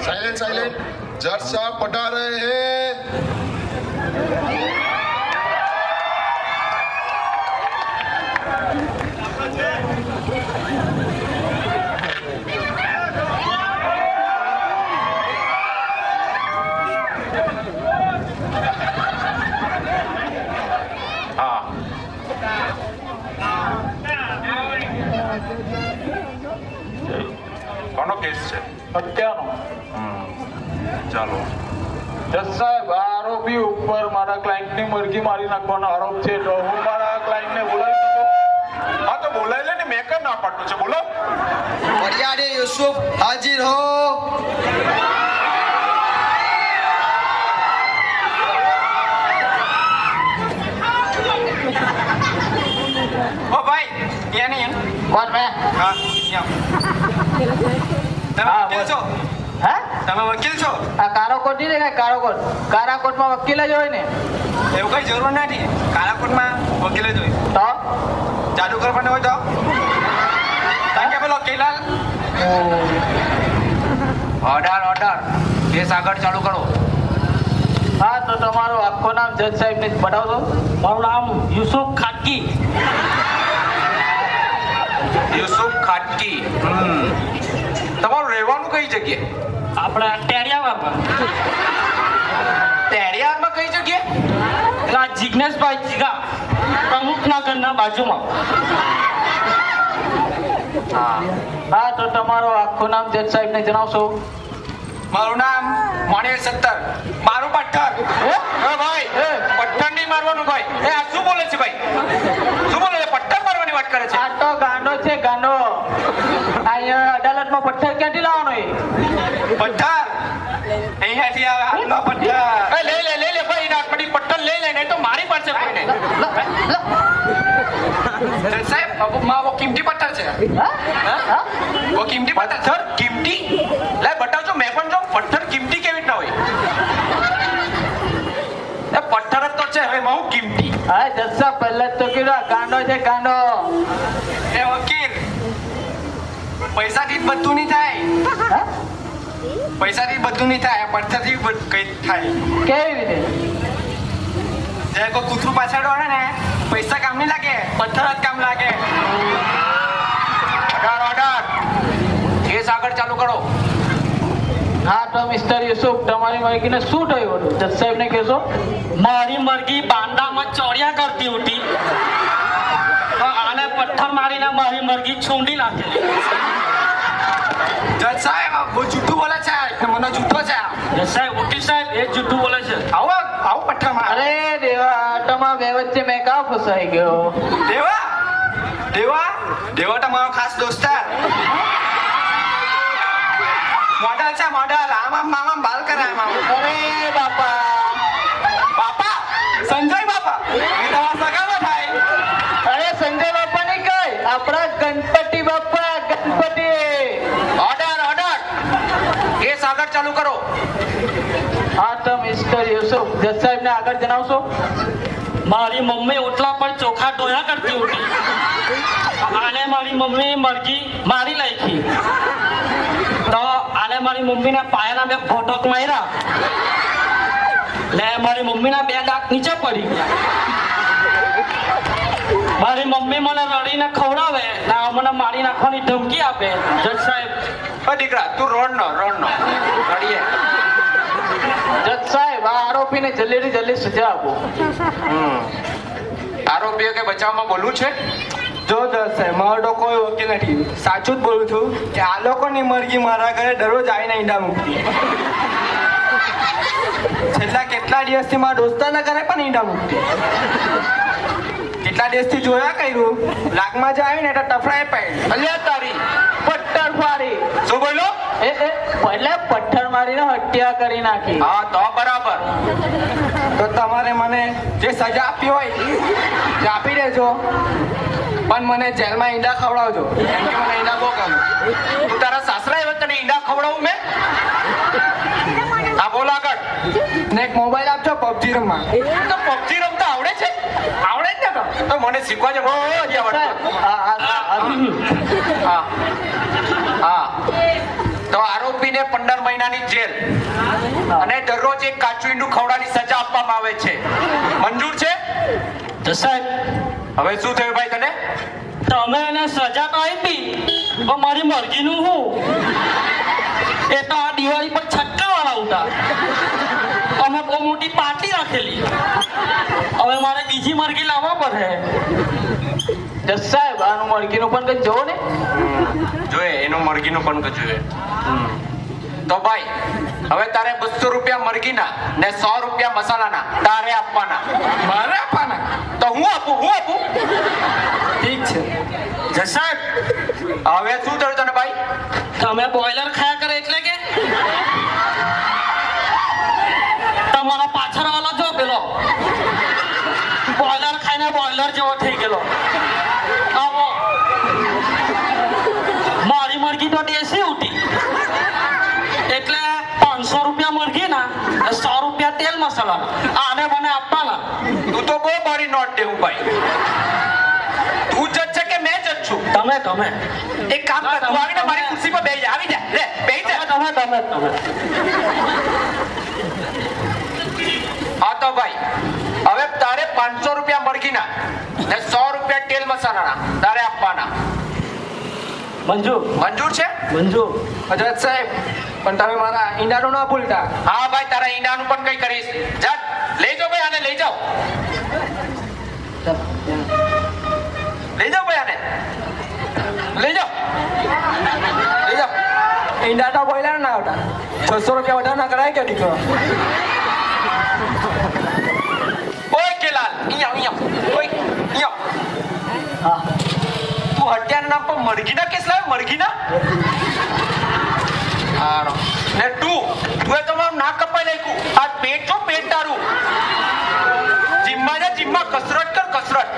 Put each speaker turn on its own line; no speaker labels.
Silent silent जज साहब पटा रहे हैं।
કોનો કેસ છે?
હત્યાનો.
ચાલો.
જજ સાહેબ, આ આરોપી ઉપર મારા ક્લાયન્ટની મરઘી મારી નાખવાનો આરોપ છે, તો હું મારા ક્લાયન્ટને બોલાવી શકું?
હા તો બોલાવી લે ને, મેં કઈ ના પાડતું છે, બોલો.
ફરિયાદી યુસુફ હાજર હો.
ઓ ભાઈ ये नहीं है
કોણ મેં?
हाँ यहाँ તમે વકીલ છો?
હે?
તમે વકીલ છો?
આ કારો કોટ નહીં દેખાય? કારો કોટ. કારા કોટમાં વકીલ જ હોય ને.
એવું કઈ જરૂર નથી. કાળા કોટમાં વકીલ જ હોય.
તો
જાદુગર પણ હોય તો કારણ કે પેલો કેલાલ
ઓર્ડર ઓર્ડર. કેસ આગળ ચાલુ કરો. હા તો તમારું આખું નામ જજ સાહેબને બતાવજો.
મારું નામ યુસુફ ખાટકી.
યુસુફ ખાટકી. તમારું રહેવાનું કઈ જગ્યાએ?
આપણે ટેરિયામાં
તેરિયારમાં કઈ જગ્યાએ?
પેલા જિજ્ઞેશભાઈ જીગા પ્રમુખના ઘરના બાજુમાં.
હા તો તમારું આખું નામ જજ સાહેબને જણાવશો.
મારું નામ મોણેલ સત્તર. મારું પઠ્ઠર.
ભાઈ
પઠ્ઠર નહીં મારવાનું ભાઈ. એ આ શું બોલે છે ભાઈ? શું બોલે છે? પઠ્ઠર મારવાની વાત કરે છે.
આ તો ગાંડો છે ગાંડો. અહીંયા અદાલતમાં પથ્થર ક્યાંથી લાવવાનો એ?
પઠ્ઠર અહીંયાથી આવે હાલનો પઠ્ઠર.
લઈ લે ભાઈ નાટપડી પથ્થર લઈ લે, નહીં તો મારી પાસે કોઈને.
જજ સાહેબ માં વો કિંમતી પથ્થર છે. વો કિંમતી પથ્થર. કિંમતી? લે બતાવજો, મેં પણ જો પથ્થર કિંમતી કેવી રીતના હોય? એ પથ્થર જ તો છે, હવે હું કિંમતી.
હા જસ્સા પહેલા જ તો કીધું આ ગાંડો છે ગાંડો.
એ વકીલ પૈસાથી જ બધું નહીં થાય. પૈસાથી બધું નહીં થાય, પથ્થરથી કઈ થાય.
કેવી રીતે?
જે કોઈ કૂતરું પાછળ દોડે ને, પૈસા કામ નહીં લાગે, પથ્થર જ કામ લાગે.
Order order. કેસ આગળ ચાલુ કરો. હા તો મિસ્ટર યુસુફ, તમારી મરઘીને શું થયું હતું? જજ સાહેબને કહેશો.
મારી મરઘી બાંદામાં ચોર્યા કરતી હતી તો આને પથ્થર મારીને મારી મરઘી છૂંડી નાખેલી.
જજ સાહેબ બહુ જૂઠું બોલે છે, મને જૂઠો છે.
જજ સાહેબ, વકીલ સાહેબ એ જૂઠું બોલે છે.
આવું પથ્થર મારે.
અરે દેવા, તમારા બે વચ્ચે મેં કા ફસાઈ ગયો?
દેવા દેવા દેવા તો મારો ખાસ દોસ્તાર. મોડલ છે મોડલ. આમ બાલ કરે આમ.
અરે બાપા.
બાપા સંજય બાપા એ તમારા સગામાં થાય.
અરે સંજય બાપા ને કઈ, આપણા ગણપતિ બાપા. ગણપતિ. Order order. કેસ આગળ ચાલુ કરો. હા તો મિસ્ટર યુસુફ, જજ સાહેબને આગળ જણાવશો.
મારી મમ્મી ઓટલા પર ચોખા ધોયા કરતી હતી આને મારી મમ્મી મરઘી મારી નાખી તો આને મારી મમ્મીના પાયાના બે ફોટોક માર્યા લે મારી મમ્મીના બે દાંત નીચે પડી ગયા. મારી મમ્મી મને રડીને ખવડાવે ને મને મારી નાખવાની ધમકી આપે. જજ સાહેબ,
દીકરા તું રોડ નો રડીએ.
જજ સાહેબ, આ આરોપીને જલ્દીથી જલ્દી સજા આપો.
આરોપીઓ કે બચાવમાં બોલવું છે?
જો જજ સાહેબ, મારો તો કોઈ વકીલ નથી. સાચું જ બોલું છું કે આ લોકોની મરઘી મારા ઘરે દરરોજ આવીને ઈંડા મૂકતી. છેલ્લા કેટલા દિવસથી મારા દોસ્તારના ઘરે પણ ઈંડા મૂકતી. કેટલા દિવસથી જોયા કર્યું, લાગમાં જ આવીને તો ટફડાએ પાડી.
અલ્યા તારી પથ્થર મારી.
શું બોલો?
એટલે પથ્થર મારીને હત્યા કરી નાખી.
હા તો બરાબર.
તો તમારે મને જે સજા આપી હોય તે આપી દેજો, પણ મને જેલમાં ઈંડા ખવડાવજો, કેમ કે મને ઈંડા બહુ ગમે.
તું તારા સાસરા એવા તને ઈંડા ખવડાવું મેં? હા બોલ આગળ.
ને એક મોબાઈલ આપજો પબજી રમવા.
તો પબજી રમતા આવડે છે? આવડે જ ને તો મને શીખવા છે.
સાહેબ,
હા હા તો આરોપીને 15 મહિનાની જેલ અને દરરોજ એક કાચું ઈંડું ખવડાવવાની સજા આપવામાં આવે છે. મંજૂર છે?
જજ સાહેબ
હવે શું થયું ભાઈ તને?
તમે એને સજા તો આપી પણ મારી મરજીનું હું એ તો આ દિવાળી પર છટકાવાળા ઉતા અમે બહુ મોટી પાર્ટી રાખેલી હવે મારે બીજી મરઘી લાવવા પડે.
જજ સાહેબ આનું મરઘીનું પણ કંઈક જોવો ને.
જોઈએ એનું મરઘીનું પણ જોઈએ. તો ભાઈ હવે તારે 200 રૂપિયા મરઘીના ને 100 રૂપિયા મસાલાના તારે આપવાના.
મારે આપવાના?
તો હું આપું.
ઠીક છે.
જજ સાહેબ
હવે શું થયું તને ભાઈ?
તમે બોઈલર ખાયા કરે એટલે કે તમારા પાછળ વાળો જો પેલો બોઈલર ખાઈને બોઈલર જેવો થઈ ગયેલો. આવો મારી મરઘી તો દેશી ઉઠી એટલે 500 રૂપિયા મરઘી ના 100 રૂપિયા તેલ મસાલા આને મને આપવાના.
તું તો બહુ મારી નોટ દેવું ભાઈ. તું જજ છે કે મેં જજ છું?
તમે
એક કામ કર, તું આવીને મારી ખુરશી પર બેસી જા. આવી જા, લે બેસી જા.
તમે
હા તો ભાઈ હવે તારે 500 રૂપિયા મરઘીના ને 100 રૂપિયા તેલ મસાલાના તારે આપવાના. મંજૂર છે?
મંજૂર.
જજ સાહેબ પણ તમે મારા ઈંડાનું ના ભૂલતા.
હા ભાઈ તારા ઈંડાનું પણ કઈ કરીશ. જા લઈ જાઓ ભાઈ, આને લઈ જાઓ. લઈ જાઓ ભાઈ, આને લઈ જાઓ.
ઈંડા તો બોઈલર ના આવતા. 600 રૂપિયા વધારે ના કરાય કે દીકરો?
ઓય કેલાલ, અહીંયા ઓય અહીંયા. તું હત્યાના નામ પર મરઘીના કેસ લાવે? મરઘીના? હારો. ને તું એ તમારું નાક કપાઈ નાખ્યું. આ પેટ છો, પેટ તારું. જીમમાં જા, જીમમાં કસરત કર, કસરત.